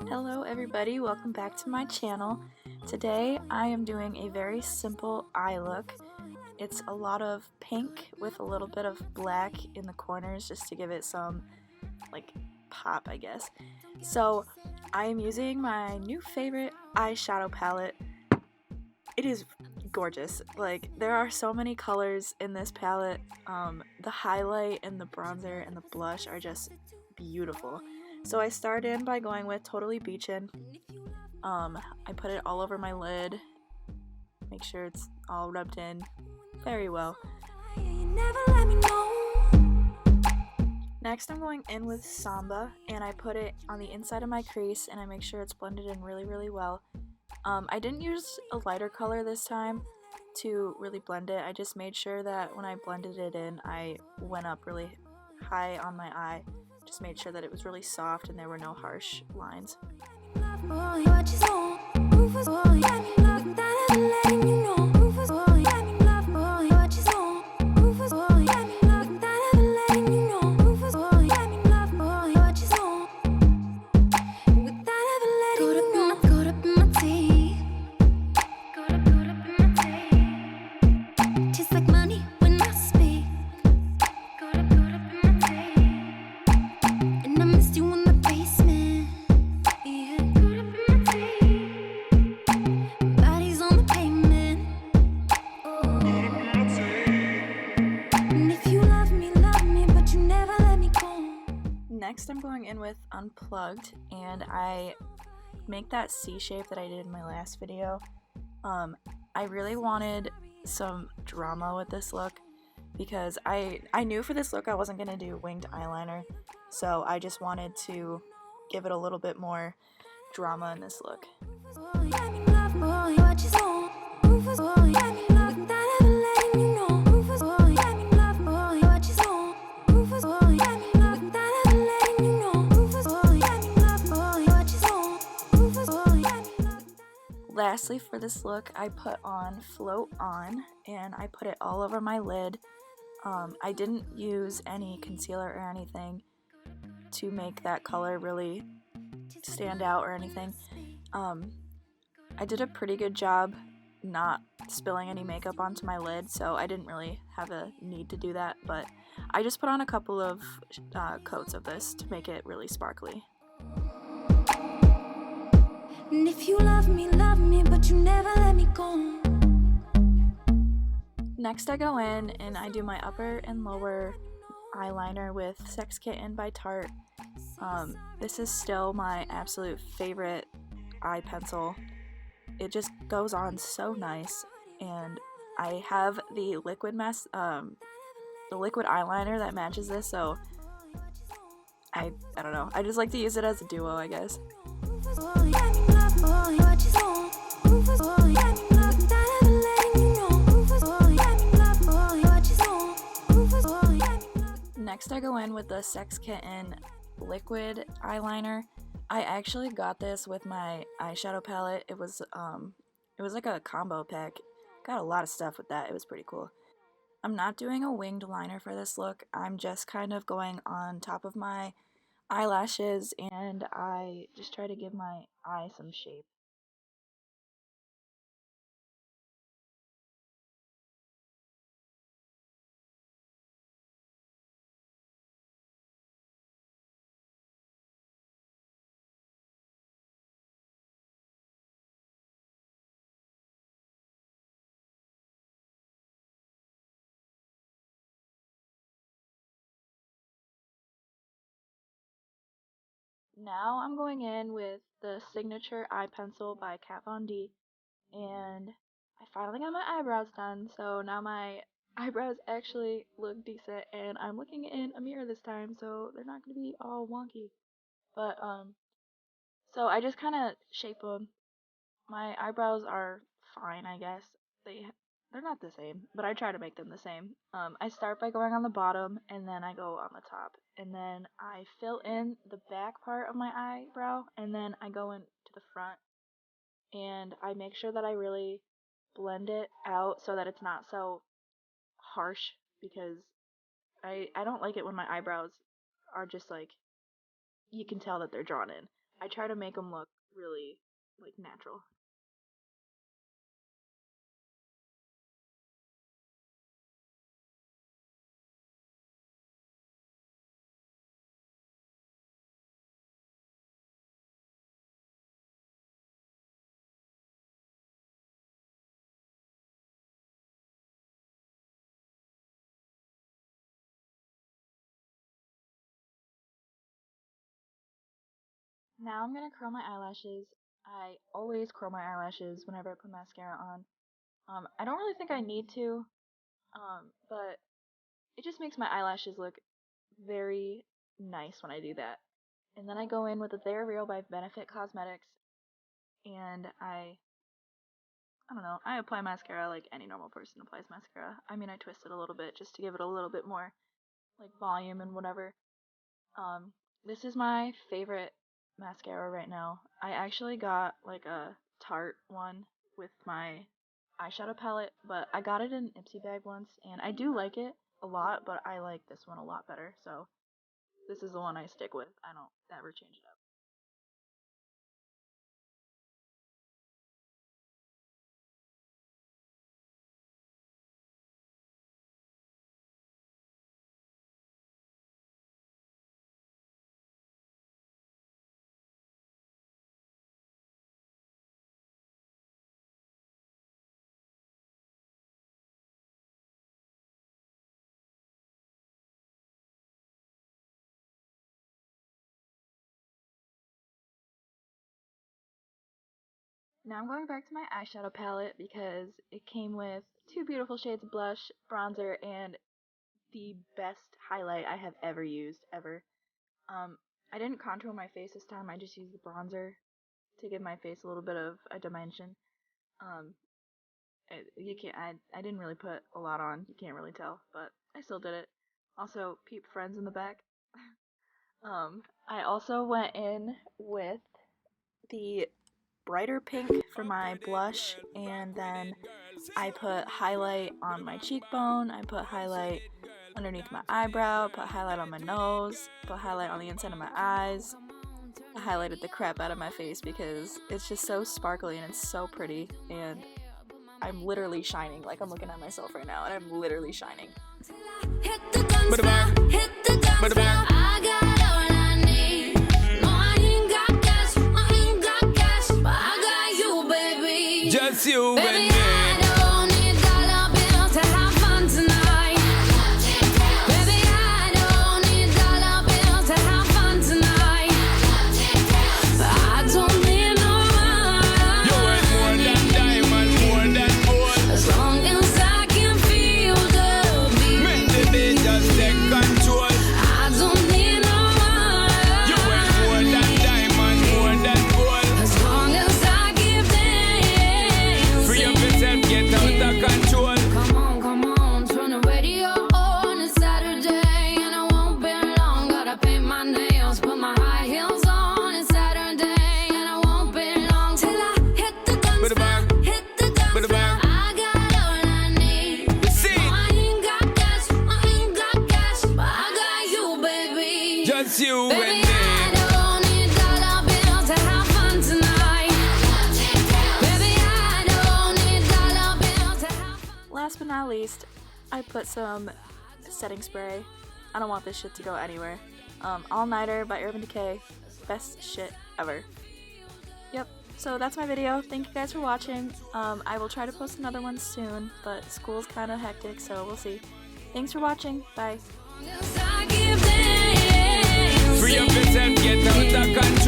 Hello everybody, welcome back to my channel. Today I am doing a very simple eye look. It's a lot of pink with a little bit of black in the corners just to give it some like pop, I guess. So I am using my new favorite eyeshadow palette. It is gorgeous. Like, there are so many colors in this palette. The highlight and the bronzer and the blush are just beautiful. So I start in by going with Totally Beachin'. I put it all over my lid, make sure it's all rubbed in very well. Next I'm going in with Samba, and I put it on the inside of my crease and I make sure it's blended in really well. I didn't use a lighter color this time to really blend it. I just made sure that when I blended it in, I went up really high on my eye. Just made sure that it was really soft and there were no harsh lines. Next I'm going in with Unplugged, and I make that C shape that I did in my last video. I really wanted some drama with this look because I knew for this look I wasn't going to do winged eyeliner, so I just wanted to give it a little bit more drama in this look. Lastly, for this look, I put on Float On, and I put it all over my lid. I didn't use any concealer or anything to make that color really stand out or anything. I did a pretty good job not spilling any makeup onto my lid, so I didn't really have a need to do that, but I just put on a couple of coats of this to make it really sparkly. And if you love me, but you never let me go. Next I go in and I do my upper and lower eyeliner with Sex Kitten by Tarte. This is still my absolute favorite eye pencil. It just goes on so nice, and I have the liquid eyeliner that matches this, so I don't know. I just like to use it as a duo, I guess. Next I go in with the Sex Kitten liquid eyeliner. I actually got this with my eyeshadow palette. It was like a combo pack. Got a lot of stuff with that. It was pretty cool. I'm not doing a winged liner for this look. I'm just kind of going on top of my eyelashes, and I just try to give my eye some shape. Now I'm going in with the Signature Eye Pencil by Kat Von D, and I finally got my eyebrows done, so now my eyebrows actually look decent, and I'm looking in a mirror this time, so they're not going to be all wonky. But, so I just kind of shape them. My eyebrows are fine, I guess. They're not the same, but I try to make them the same. I start by going on the bottom, and then I go on the top, and then I fill in the back part of my eyebrow, and then I go into the front, and I make sure that I really blend it out so that it's not so harsh, because I don't like it when my eyebrows are just like you can tell that they're drawn in. I try to make them look really, like, natural. Now I'm gonna curl my eyelashes. I always curl my eyelashes whenever I put mascara on. I don't really think I need to, but it just makes my eyelashes look very nice when I do that. And then I go in with the They're Real by Benefit Cosmetics, and I don't know, I apply mascara like any normal person applies mascara. I mean, I twist it a little bit just to give it a little bit more, like, volume and whatever. Um, this is my favorite mascara right now. I actually got like a Tarte one with my eyeshadow palette, but I got it in Ipsy bag once, and I do like it a lot, but I like this one a lot better, so this is the one I stick with. I don't ever change it up. Now I'm going back to my eyeshadow palette because it came with two beautiful shades of blush, bronzer, and the best highlight I have ever used, ever. I didn't contour my face this time, I just used the bronzer to give my face a little bit of a dimension. Um, you can't, I didn't really put a lot on, you can't really tell, but I still did it. Also, peep friends in the back. I also went in with the brighter pink for my blush, and then I put highlight on my cheekbone, I put highlight underneath my eyebrow, put highlight on my nose, put highlight on the inside of my eyes. I highlighted the crap out of my face because it's just so sparkly and it's so pretty, and I'm literally shining. Like, I'm looking at myself right now and I'm literally shining. Hit the guns now, hit the guns now. I got all I need. No, I ain't got cash, I ain't got cash, but I got you, baby. Just you Baby, and me. I don't need dollar bills to have fun tonight. Baby, I don't need dollar bills to have fun tonight. I don't need no money. You ain't more than diamond, more than gold. As long as I can feel the beat. Make the beat just take control. I don't need no money. You ain't more than diamond, more than gold. As long as I give dance. Free up yourself, get out of control. Come on, turn the radio on. It's Saturday and I won't be long. Gotta paint my nails, put my high heels on. It's Saturday and I won't be long till I hit the guns now, hit the guns now. I got all I need. See, No, I ain't got cash, I ain't got cash, but I got you, baby. just you Baby, and me. I don't need dollar bills to have fun tonight. Baby, I don't need dollar bills to have fun. Last but not least, I put some setting spray. I don't want this shit to go anywhere. All Nighter by Urban Decay. Best shit ever. Yep, so that's my video. Thank you guys for watching. I will try to post another one soon, but school's kind of hectic, so we'll see. Thanks for watching. Bye. Free up yourself, get out of control.